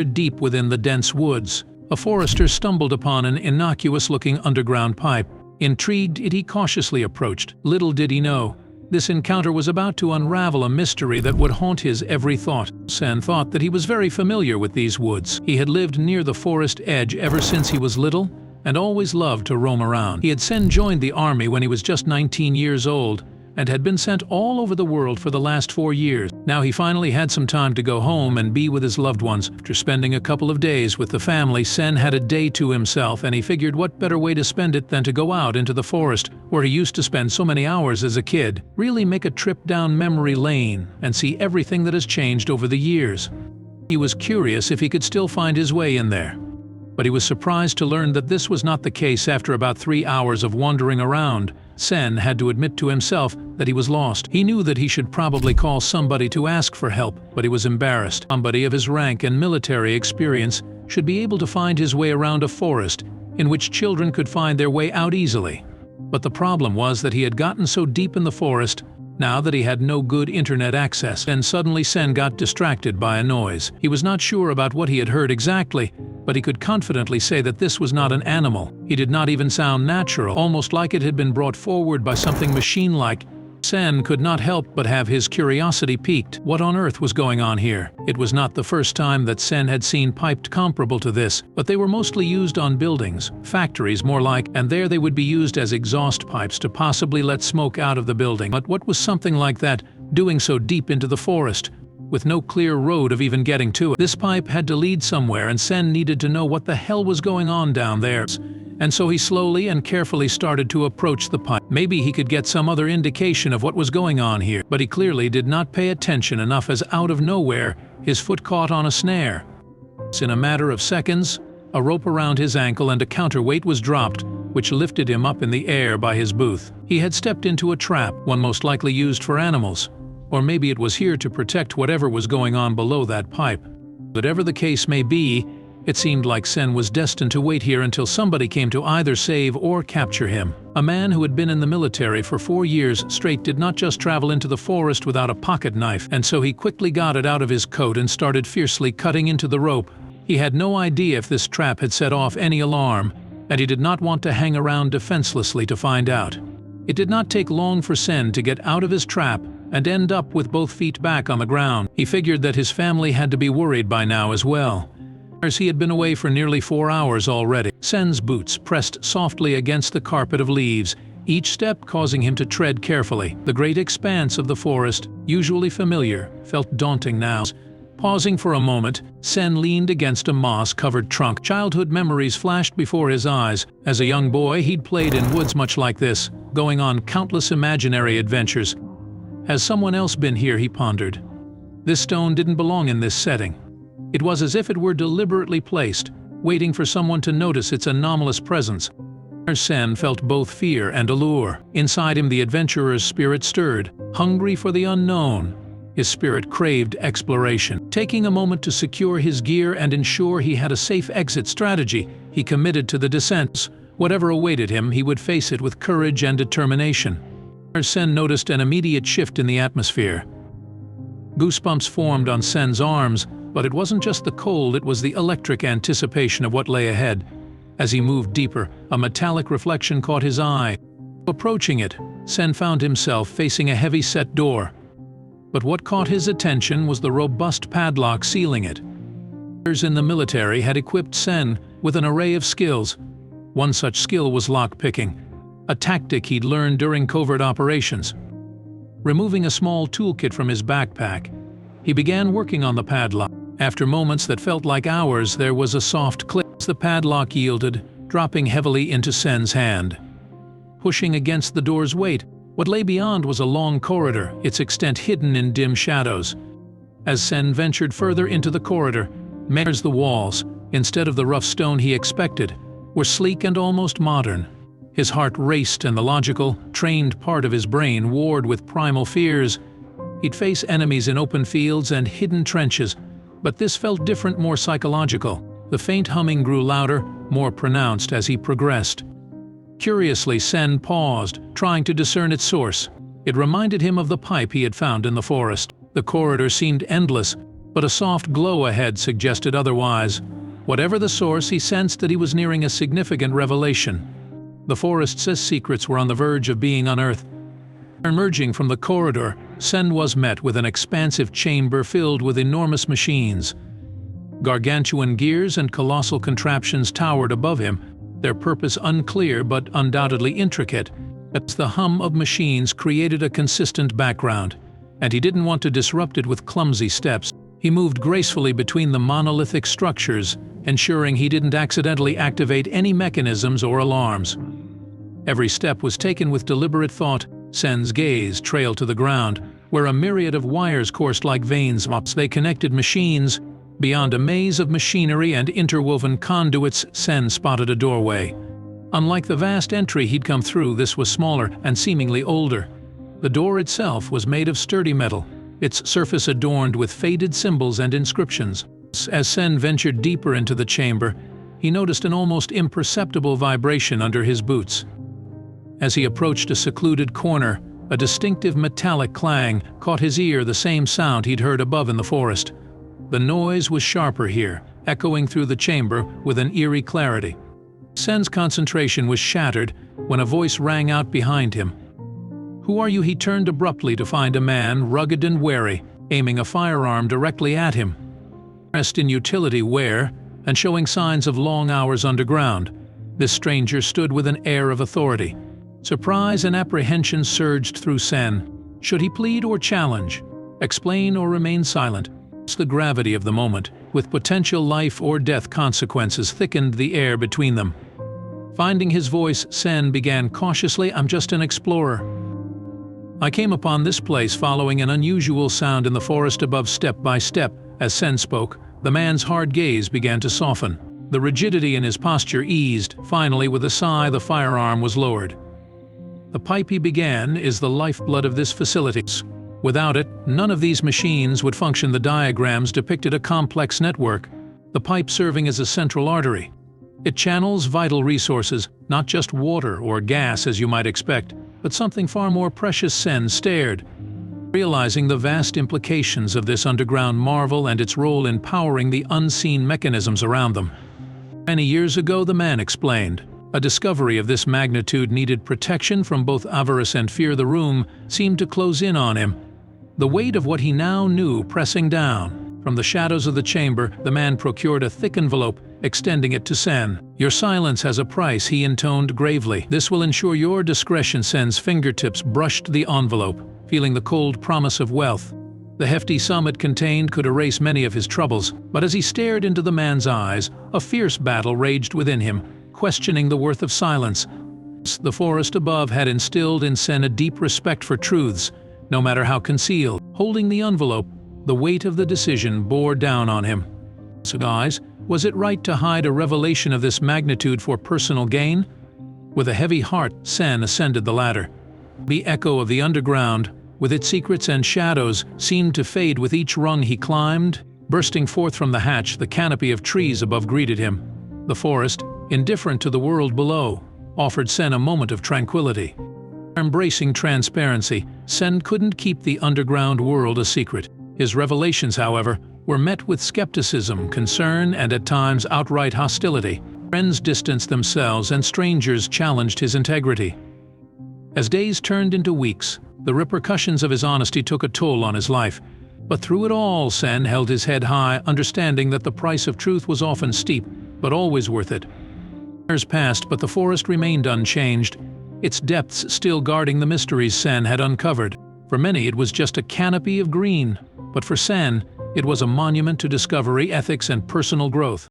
Deep within the dense woods, a forester stumbled upon an innocuous-looking underground pipe. Intrigued, he cautiously approached. Little did he know, this encounter was about to unravel a mystery that would haunt his every thought. Sen thought that he was very familiar with these woods. He had lived near the forest edge ever since he was little, and always loved to roam around. He had joined the army when he was just 19 years old, and had been sent all over the world for the last 4 years. Now he finally had some time to go home and be with his loved ones. After spending a couple of days with the family, Sen had a day to himself, and he figured what better way to spend it than to go out into the forest, where he used to spend so many hours as a kid. Really make a trip down memory lane and see everything that has changed over the years. He was curious if he could still find his way in there. But he was surprised to learn that this was not the case. After about 3 hours of wandering around, Sen had to admit to himself that he was lost. He knew that he should probably call somebody to ask for help, but he was embarrassed. Somebody of his rank and military experience should be able to find his way around a forest in which children could find their way out easily. But the problem was that he had gotten so deep in the forest now that he had no good internet access. Then suddenly Sen got distracted by a noise. He was not sure about what he had heard exactly, but he could confidently say that this was not an animal. It did not even sound natural, almost like it had been brought forward by something machine-like. Sen could not help but have his curiosity piqued. What on earth was going on here? It was not the first time that Sen had seen pipes comparable to this, but they were mostly used on buildings, factories more like, and there they would be used as exhaust pipes to possibly let smoke out of the building. But what was something like that doing so deep into the forest, with no clear road of even getting to it? This pipe had to lead somewhere, and Sen needed to know what the hell was going on down there. And so he slowly and carefully started to approach the pipe. Maybe he could get some other indication of what was going on here, but he clearly did not pay attention enough, as out of nowhere, his foot caught on a snare. In a matter of seconds, a rope around his ankle and a counterweight was dropped, which lifted him up in the air by his booth. He had stepped into a trap, one most likely used for animals. Or maybe it was here to protect whatever was going on below that pipe. Whatever the case may be, it seemed like Sen was destined to wait here until somebody came to either save or capture him. A man who had been in the military for 4 years straight did not just travel into the forest without a pocket knife, and so he quickly got it out of his coat and started fiercely cutting into the rope. He had no idea if this trap had set off any alarm, and he did not want to hang around defenselessly to find out. It did not take long for Sen to get out of his trap and end up with both feet back on the ground. He figured that his family had to be worried by now as well, as he had been away for nearly 4 hours already. Sen's boots pressed softly against the carpet of leaves, each step causing him to tread carefully. The great expanse of the forest, usually familiar, felt daunting now. Pausing for a moment, Sen leaned against a moss-covered trunk. Childhood memories flashed before his eyes. As a young boy, he'd played in woods much like this, going on countless imaginary adventures. Has someone else been here, he pondered. This stone didn't belong in this setting. It was as if it were deliberately placed, waiting for someone to notice its anomalous presence. Sen felt both fear and allure. Inside him, the adventurer's spirit stirred, hungry for the unknown. His spirit craved exploration. Taking a moment to secure his gear and ensure he had a safe exit strategy, he committed to the descent. Whatever awaited him, he would face it with courage and determination. Sen noticed an immediate shift in the atmosphere. Goosebumps formed on Sen's arms, but it wasn't just the cold, it was the electric anticipation of what lay ahead. As he moved deeper, a metallic reflection caught his eye. Approaching it, Sen found himself facing a heavy-set door. But what caught his attention was the robust padlock sealing it. Others in the military had equipped Sen with an array of skills. One such skill was lock-picking, a tactic he'd learned during covert operations. Removing a small toolkit from his backpack, he began working on the padlock. After moments that felt like hours, there was a soft click as the padlock yielded, dropping heavily into Sen's hand. Pushing against the door's weight, what lay beyond was a long corridor, its extent hidden in dim shadows. As Sen ventured further into the corridor, the walls, instead of the rough stone he expected, were sleek and almost modern. His heart raced, and the logical, trained part of his brain warred with primal fears. He'd face enemies in open fields and hidden trenches, but this felt different, more psychological. The faint humming grew louder, more pronounced as he progressed. Curiously, Sen paused, trying to discern its source. It reminded him of the pipe he had found in the forest. The corridor seemed endless, but a soft glow ahead suggested otherwise. Whatever the source, he sensed that he was nearing a significant revelation. The forest's secrets were on the verge of being unearthed. Emerging from the corridor, Sen was met with an expansive chamber filled with enormous machines. Gargantuan gears and colossal contraptions towered above him, their purpose unclear but undoubtedly intricate. As the hum of machines created a consistent background, and he didn't want to disrupt it with clumsy steps. He moved gracefully between the monolithic structures, ensuring he didn't accidentally activate any mechanisms or alarms. Every step was taken with deliberate thought. Sen's gaze trailed to the ground, where a myriad of wires coursed like veins. They connected machines. Beyond a maze of machinery and interwoven conduits, Sen spotted a doorway. Unlike the vast entry he'd come through, this was smaller and seemingly older. The door itself was made of sturdy metal, its surface adorned with faded symbols and inscriptions. As Sen ventured deeper into the chamber, he noticed an almost imperceptible vibration under his boots. As he approached a secluded corner, a distinctive metallic clang caught his ear, the same sound he'd heard above in the forest. The noise was sharper here, echoing through the chamber with an eerie clarity. Sen's concentration was shattered when a voice rang out behind him. "Who are you?" He turned abruptly to find a man, rugged and wary, aiming a firearm directly at him. Dressed in utility wear and showing signs of long hours underground, this stranger stood with an air of authority. Surprise and apprehension surged through Sen. Should he plead or challenge? Explain or remain silent? The gravity of the moment, with potential life or death consequences, thickened the air between them. Finding his voice, Sen began cautiously, "I'm just an explorer. I came upon this place following an unusual sound in the forest above." Step by step, as Sen spoke, the man's hard gaze began to soften. The rigidity in his posture eased. Finally, with a sigh, the firearm was lowered. "The pipe," he began, "is the lifeblood of this facility. Without it, none of these machines would function." The diagrams depicted a complex network, the pipe serving as a central artery. It channels vital resources, not just water or gas as you might expect, but something far more precious. Sen stared, realizing the vast implications of this underground marvel and its role in powering the unseen mechanisms around them. Many years ago, the man explained, a discovery of this magnitude needed protection from both avarice and fear. The room seemed to close in on him, the weight of what he now knew pressing down. From the shadows of the chamber, the man procured a thick envelope, extending it to Sen. "Your silence has a price," he intoned gravely. "This will ensure your discretion." Sen's fingertips brushed the envelope, feeling the cold promise of wealth. The hefty sum it contained could erase many of his troubles, but as he stared into the man's eyes, a fierce battle raged within him, questioning the worth of silence. The forest above had instilled in Sen a deep respect for truths, no matter how concealed. Holding the envelope, the weight of the decision bore down on him. So guys, was it right to hide a revelation of this magnitude for personal gain? With a heavy heart, Sen ascended the ladder. The echo of the underground, with its secrets and shadows, seemed to fade with each rung he climbed. Bursting forth from the hatch, the canopy of trees above greeted him. The forest, indifferent to the world below, offered Sen a moment of tranquility. Embracing transparency, Sen couldn't keep the underground world a secret. His revelations, however, were met with skepticism, concern, and at times outright hostility. Friends distanced themselves and strangers challenged his integrity. As days turned into weeks, the repercussions of his honesty took a toll on his life. But through it all, Sen held his head high, understanding that the price of truth was often steep, but always worth it. Years passed, but the forest remained unchanged, its depths still guarding the mysteries Sen had uncovered. For many, it was just a canopy of green, but for Sen, it was a monument to discovery, ethics, and personal growth.